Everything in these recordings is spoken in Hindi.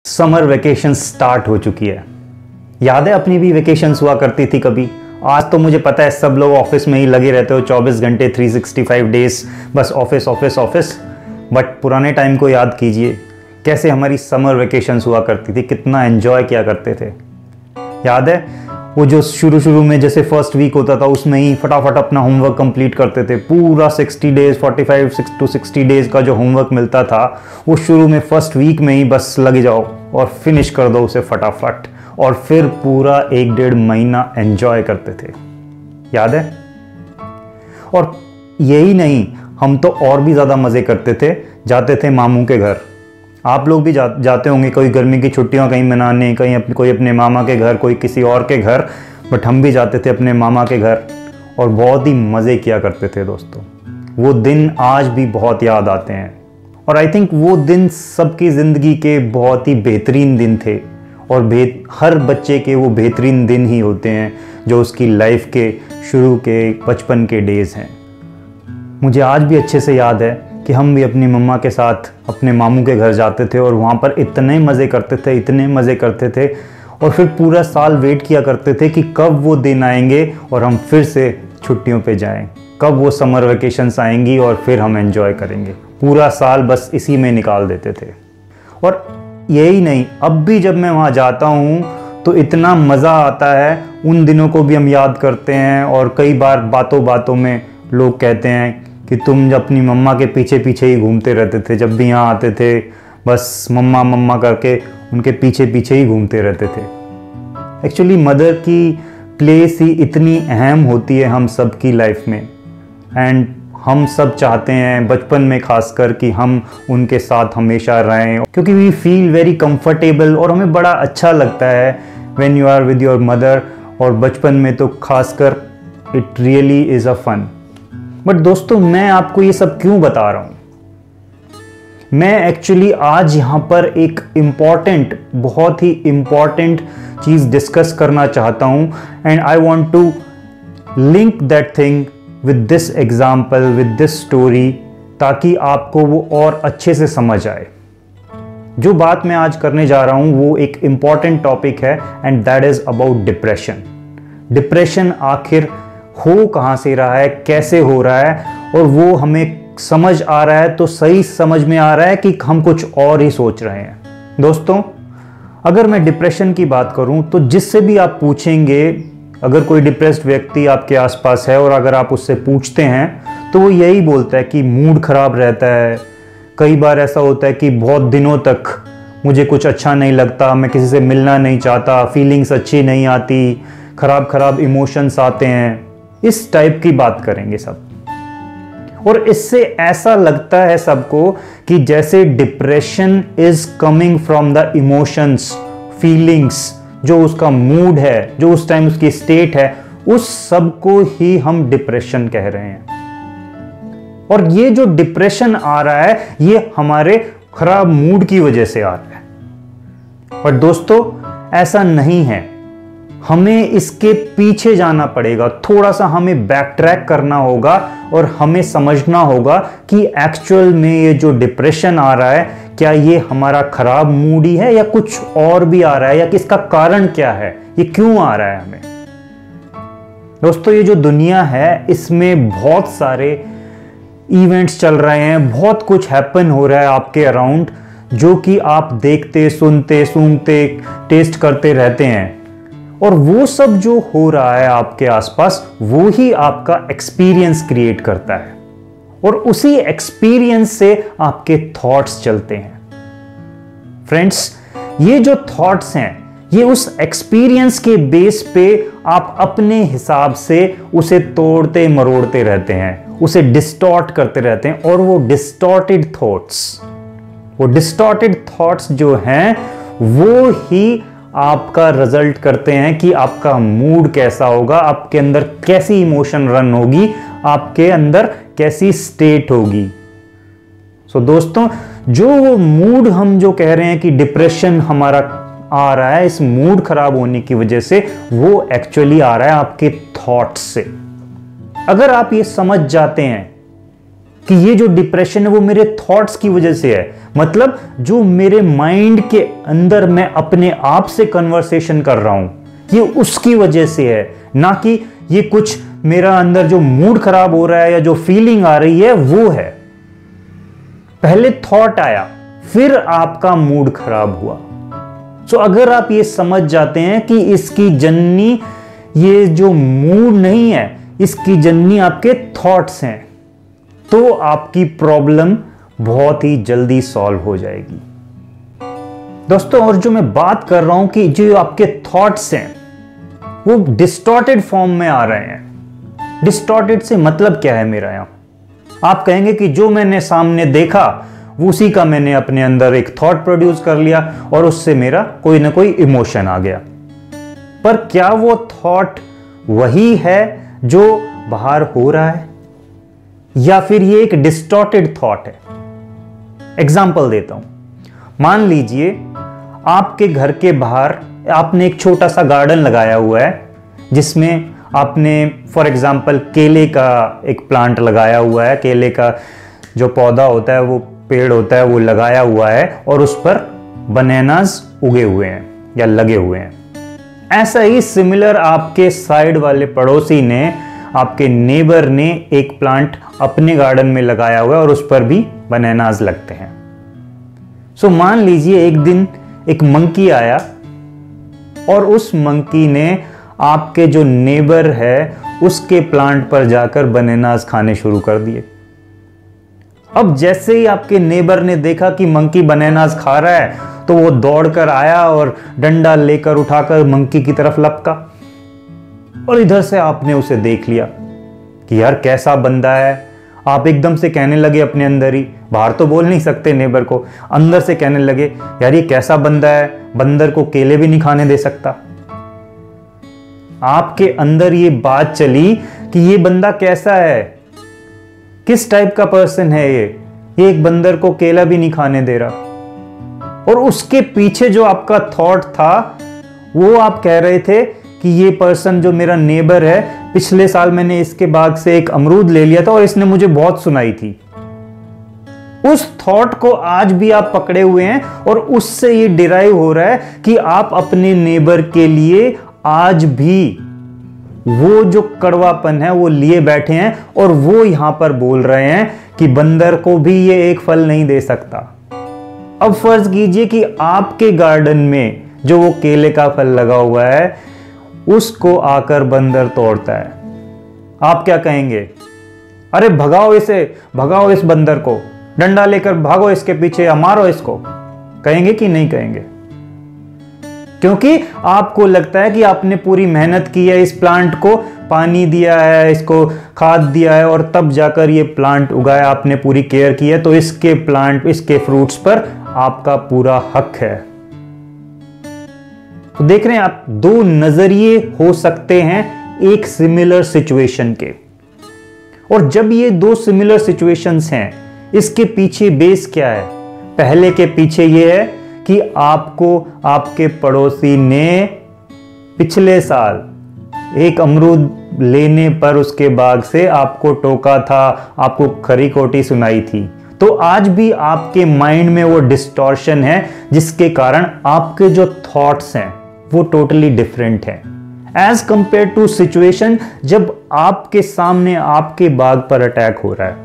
समर वेकेशन स्टार्ट हो चुकी है। याद है अपनी भी वेकेशंस हुआ करती थी कभी। आज तो मुझे पता है सब लोग ऑफिस में ही लगे रहते हो 24 घंटे 365 डेज, बस ऑफिस ऑफिस ऑफिस। बट पुराने टाइम को याद कीजिए, कैसे हमारी समर वेकेशंस हुआ करती थी, कितना एंजॉय किया करते थे। याद है वो जो शुरू में जैसे फर्स्ट वीक होता था उसमें ही फटाफट अपना होमवर्क कंप्लीट करते थे। पूरा 60 डेज 45 to 60 डेज का जो होमवर्क मिलता था वो शुरू में फर्स्ट वीक में ही बस लगे जाओ और फिनिश कर दो उसे फटाफट, और फिर पूरा 1-1.5 महीना एंजॉय करते थे। याद है? और यही नहीं, हम तो और भी ज़्यादा मज़े करते थे, जाते थे मामू के घर। आप लोग भी जाते होंगे कोई गर्मी की छुट्टियां कहीं मनाने, कहीं कोई अपने मामा के घर, कोई किसी और के घर, बट हम भी जाते थे अपने मामा के घर और बहुत ही मज़े किया करते थे दोस्तों। वो दिन आज भी बहुत याद आते हैं और आई थिंक वो दिन सबकी ज़िंदगी के बहुत ही बेहतरीन दिन थे और हर बच्चे के वो बेहतरीन दिन ही होते हैं जो उसकी लाइफ के शुरू के बचपन के डेज़ हैं। मुझे आज भी अच्छे से याद है कि हम भी अपनी मम्मा के साथ अपने मामू के घर जाते थे और वहाँ पर इतने मज़े करते थे और फिर पूरा साल वेट किया करते थे कि कब वो दिन आएंगे और हम फिर से छुट्टियों पे जाएं, कब वो समर वेकेशंस आएंगी और फिर हम एंजॉय करेंगे। पूरा साल बस इसी में निकाल देते थे। और यही नहीं, अब भी जब मैं वहाँ जाता हूँ तो इतना मज़ा आता है, उन दिनों को भी हम याद करते हैं। और कई बार बातों बातों में लोग कहते हैं कि तुम अपनी मम्मा के पीछे पीछे ही घूमते रहते थे, जब भी यहाँ आते थे बस मम्मा मम्मा करके उनके पीछे पीछे ही घूमते रहते थे। एक्चुअली मदर की प्लेस ही इतनी अहम होती है हम सब की लाइफ में, एंड हम सब चाहते हैं बचपन में खासकर कि हम उनके साथ हमेशा रहें, क्योंकि वी फील वेरी कंफर्टेबल और हमें बड़ा अच्छा लगता है when you are with your mother. और बचपन में तो खासकर it really is a fun. But दोस्तों, मैं आपको ये सब क्यों बता रहा हूँ? मैं एक्चुअली आज यहाँ पर एक बहुत ही इम्पॉर्टेंट चीज़ डिस्कस करना चाहता हूँ, and I want to link that thing with this example, with this story, ताकि आपको वो और अच्छे से समझ आए। जो बात मैं आज करने जा रहा हूँ वो एक इम्पॉर्टेंट टॉपिक है, and that is about depression. Depression आखिर हो कहाँ से रहा है, कैसे हो रहा है, और वो हमें समझ आ रहा है तो सही समझ में आ रहा है कि हम कुछ और ही सोच रहे हैं। दोस्तों, अगर मैं डिप्रेशन की बात करूं तो जिससे भी आप पूछेंगे, अगर कोई डिप्रेस्ड व्यक्ति आपके आसपास है और अगर आप उससे पूछते हैं तो वो यही बोलता है कि मूड खराब रहता है। कई बार ऐसा होता है कि बहुत दिनों तक मुझे कुछ अच्छा नहीं लगता, मैं किसी से मिलना नहीं चाहता, फीलिंग्स अच्छी नहीं आती, खराब इमोशंस आते हैं। इस टाइप की बात करेंगे सब, और इससे ऐसा लगता है सबको कि जैसे depression is coming from the emotions, feelings, जो उसका मूड है, जो उस टाइम उसकी स्टेट है, उस सब को ही हम डिप्रेशन कह रहे हैं। और ये जो डिप्रेशन आ रहा है ये हमारे खराब मूड की वजह से आ रहा है। पर दोस्तों, ऐसा नहीं है, हमें इसके पीछे जाना पड़ेगा, थोड़ा सा हमें बैक ट्रैक करना होगा और हमें समझना होगा कि एक्चुअल में ये जो डिप्रेशन आ रहा है, क्या ये हमारा खराब मूड ही है या कुछ और भी आ रहा है, या किसका कारण क्या है, ये क्यों आ रहा है हमें। दोस्तों, ये जो दुनिया है इसमें बहुत सारे इवेंट्स चल रहे हैं, बहुत कुछ हैपन हो रहा है आपके अराउंड, जो कि आप देखते, सुनते, सूंघते, टेस्ट करते रहते हैं। और वो सब जो हो रहा है आपके आसपास, वो ही आपका एक्सपीरियंस क्रिएट करता है, और उसी एक्सपीरियंस से आपके थॉट्स चलते हैं। फ्रेंड्स, ये जो थॉट्स हैं ये उस एक्सपीरियंस के बेस पे आप अपने हिसाब से उसे तोड़ते मरोड़ते रहते हैं, उसे डिस्टॉर्ट करते रहते हैं, और वो डिस्टॉर्टेड थॉट्स जो हैं वो ही आपका रिजल्ट करते हैं कि आपका मूड कैसा होगा, आपके अंदर कैसी इमोशन रन होगी, आपके अंदर कैसी स्टेट होगी। सो दोस्तों, जो वो मूड हम जो कह रहे हैं कि डिप्रेशन हमारा आ रहा है, इस मूड खराब होने की वजह से, वो एक्चुअली आ रहा है आपके थॉट्स से। अगर आप ये समझ जाते हैं कि ये जो डिप्रेशन है वो मेरे थॉट्स की वजह से है। मतलब जो मेरे माइंड के अंदर मैं अपने आप से कन्वर्सेशन कर रहा हूं, ये उसकी वजह से है, ना कि ये कुछ मेरा अंदर जो मूड खराब हो रहा है या जो फीलिंग आ रही है वो है। पहले थॉट आया, फिर आपका मूड खराब हुआ। सो अगर आप ये समझ जाते हैं कि इसकी जननी ये जो मूड नहीं है, इसकी जननी आपके थॉट्स हैं, तो आपकी प्रॉब्लम बहुत ही जल्दी सॉल्व हो जाएगी दोस्तों। और जो मैं बात कर रहा हूं कि जो आपके थॉट्स हैं वो डिस्टॉर्टेड फॉर्म में आ रहे हैं। डिस्टॉर्टेड से मतलब क्या है मेरा यहां? आप कहेंगे कि जो मैंने सामने देखा उसी का मैंने अपने अंदर एक थॉट प्रोड्यूस कर लिया और उससे मेरा कोई ना कोई इमोशन आ गया। पर क्या वो थॉट वही है जो बाहर हो रहा है, या फिर ये एक डिस्टॉर्टेड थॉट है? एग्जाम्पल देता हूं। मान लीजिए आपके घर के बाहर आपने एक छोटा सा गार्डन लगाया हुआ है, जिसमें आपने फॉर एग्जाम्पल केले का एक प्लांट लगाया हुआ है। केले का जो पौधा होता है, वो पेड़ होता है, वो लगाया हुआ है और उस पर बनानास उगे हुए हैं या लगे हुए हैं। ऐसा ही सिमिलर आपके साइड वाले पड़ोसी ने, आपके नेबर ने एक प्लांट अपने गार्डन में लगाया हुआ है और उस पर भी बनानास लगते हैं। सो मान लीजिए एक दिन एक मंकी आया और उस मंकी ने आपके जो नेबर है उसके प्लांट पर जाकर बनानास खाने शुरू कर दिए। अब जैसे ही आपके नेबर ने देखा कि मंकी बनानास खा रहा है, तो वो दौड़कर आया और डंडा लेकर उठाकर मंकी की तरफ लपका। और इधर से आपने उसे देख लिया कि यार कैसा बंदा है। आप एकदम से कहने लगे अपने अंदर ही, बाहर तो बोल नहीं सकते नेबर को, अंदर से कहने लगे यार ये कैसा बंदा है, बंदर को केले भी नहीं खाने दे सकता। आपके अंदर ये बात चली कि ये बंदा कैसा है, किस टाइप का पर्सन है ये एक बंदर को केला भी नहीं खाने दे रहा। और उसके पीछे जो आपका थॉट था, वो आप कह रहे थे कि ये पर्सन जो मेरा नेबर है, पिछले साल मैंने इसके बाग से एक अमरूद ले लिया था और इसने मुझे बहुत सुनाई थी। उस थॉट को आज भी आप पकड़े हुए हैं और उससे ये डिराइव हो रहा है कि आप अपने नेबर के लिए आज भी वो जो कड़वापन है वो लिए बैठे हैं और वो यहां पर बोल रहे हैं कि बंदर को भी ये एक फल नहीं दे सकता। अब फर्ज कीजिए कि आपके गार्डन में जो वो केले का फल लगा हुआ है, उसको आकर बंदर तोड़ता है। आप क्या कहेंगे? अरे भगाओ इसे, भगाओ इस बंदर को, डंडा लेकर भागो इसके पीछे या मारो इसको। कहेंगे कि नहीं कहेंगे? क्योंकि आपको लगता है कि आपने पूरी मेहनत की है, इस प्लांट को पानी दिया है, इसको खाद दिया है और तब जाकर ये प्लांट उगाया, आपने पूरी केयर की है, तो इसके प्लांट, इसके फ्रूट्स पर आपका पूरा हक है। तो देख रहे हैं आप, दो नजरिए हो सकते हैं एक सिमिलर सिचुएशन के। और जब ये दो सिमिलर सिचुएशंस हैं, इसके पीछे बेस क्या है? पहले के पीछे ये है कि आपको आपके पड़ोसी ने पिछले साल एक अमरूद लेने पर उसके बाग से आपको टोका था, आपको खरी खोटी सुनाई थी। तो आज भी आपके माइंड में वो डिस्टॉर्शन है, जिसके कारण आपके जो थॉट्स हैं वो टोटली डिफरेंट हैं एज कंपेयर टू सिचुएशन जब आपके सामने आपके बाग पर अटैक हो रहा है,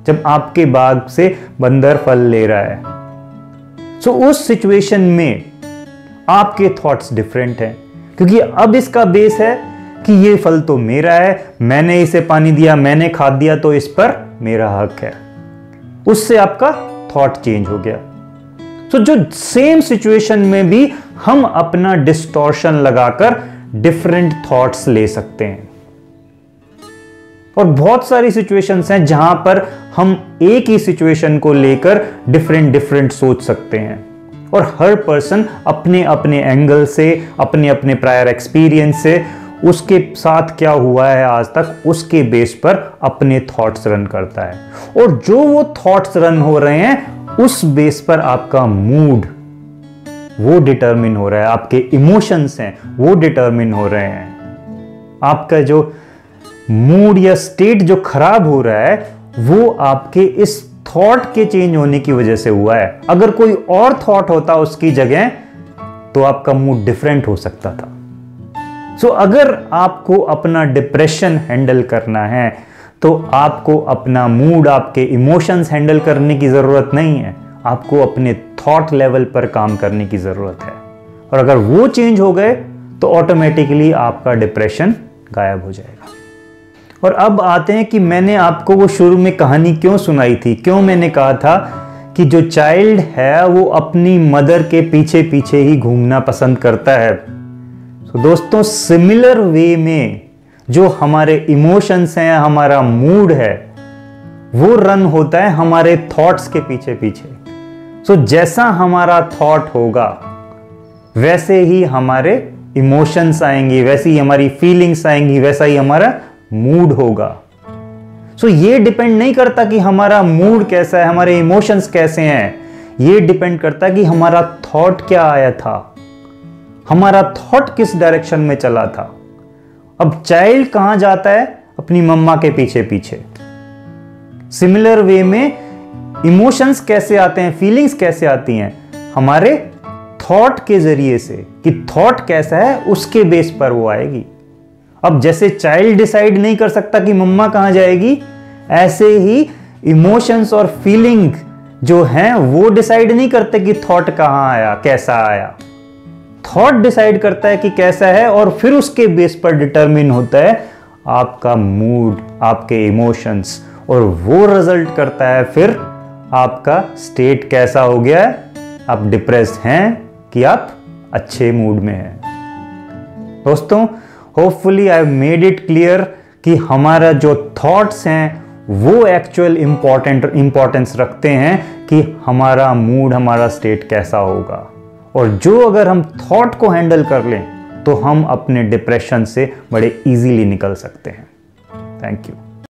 जब आपके बाग से बंदर फल ले रहा है। सो उस सिचुएशन में आपके थॉट्स डिफरेंट हैं, क्योंकि अब इसका बेस है कि ये फल तो मेरा है, मैंने इसे पानी दिया, मैंने खाद दिया, तो इस पर मेरा हक है। उससे आपका थॉट चेंज हो गया। सो जो सेम सिचुएशन में भी हम अपना डिस्टॉर्शन लगाकर डिफरेंट थॉट्स ले सकते हैं। और बहुत सारी सिचुएशंस हैं जहां पर हम एक ही सिचुएशन को लेकर डिफरेंट सोच सकते हैं, और हर पर्सन अपने अपने एंगल से, अपने अपने प्रायर एक्सपीरियंस से, उसके साथ क्या हुआ है आज तक, उसके बेस पर अपने थॉट्स रन करता है। और जो वो थॉट्स रन हो रहे हैं, उस बेस पर आपका मूड वो डिटरमिन हो रहा है, आपके इमोशंस हैं वो डिटरमिन हो रहे हैं। आपका जो मूड या स्टेट जो खराब हो रहा है, वो आपके इस थॉट के चेंज होने की वजह से हुआ है। अगर कोई और थॉट होता उसकी जगह तो आपका मूड डिफरेंट हो सकता था। सो अगर आपको अपना डिप्रेशन हैंडल करना है तो आपको अपना मूड, आपके इमोशंस हैंडल करने की जरूरत नहीं है, आपको अपने थॉट लेवल पर काम करने की जरूरत है। और अगर वो चेंज हो गए तो ऑटोमेटिकली आपका डिप्रेशन गायब हो जाएगा। और अब आते हैं कि मैंने आपको वो शुरू में कहानी क्यों सुनाई थी, क्यों मैंने कहा था कि जो चाइल्ड है वो अपनी मदर के पीछे पीछे ही घूमना पसंद करता है। तो दोस्तों, सिमिलर वे में जो हमारे इमोशंस हैं, हमारा मूड है, वो रन होता है हमारे थॉट्स के पीछे पीछे। सो जैसा हमारा थॉट होगा वैसे ही हमारे इमोशंस आएंगे, वैसे ही हमारी फीलिंग्स आएंगी, वैसा ही हमारा मूड होगा। सो ये डिपेंड नहीं करता कि हमारा मूड कैसा है, हमारे इमोशंस कैसे हैं, ये डिपेंड करता है कि हमारा थॉट क्या आया था, हमारा थॉट किस डायरेक्शन में चला था। अब चाइल्ड कहां जाता है? अपनी मम्मा के पीछे पीछे। सिमिलर वे में इमोशंस कैसे आते हैं, फीलिंग्स कैसे आती हैं? हमारे थॉट के जरिए से, कि थॉट कैसा है उसके बेस पर वो आएगी। अब जैसे चाइल्ड डिसाइड नहीं कर सकता कि मम्मा कहां जाएगी, ऐसे ही इमोशंस और फीलिंग जो हैं वो डिसाइड नहीं करते कि थॉट कहां आया, कैसा आया। थॉट डिसाइड करता है कि कैसा है और फिर उसके बेस पर डिटरमिन होता है आपका मूड, आपके इमोशंस, और वो रिजल्ट करता है फिर आपका स्टेट कैसा हो गया है, आप डिप्रेस्ड हैं कि आप अच्छे मूड में हैं। दोस्तों, hopefully I have made it clear कि हमारा जो थॉट्स हैं वो एक्चुअल इंपॉर्टेंस रखते हैं कि हमारा मूड, हमारा स्टेट कैसा होगा। और जो अगर हम थॉट को हैंडल कर लें तो हम अपने डिप्रेशन से बड़े इजीली निकल सकते हैं। Thank you.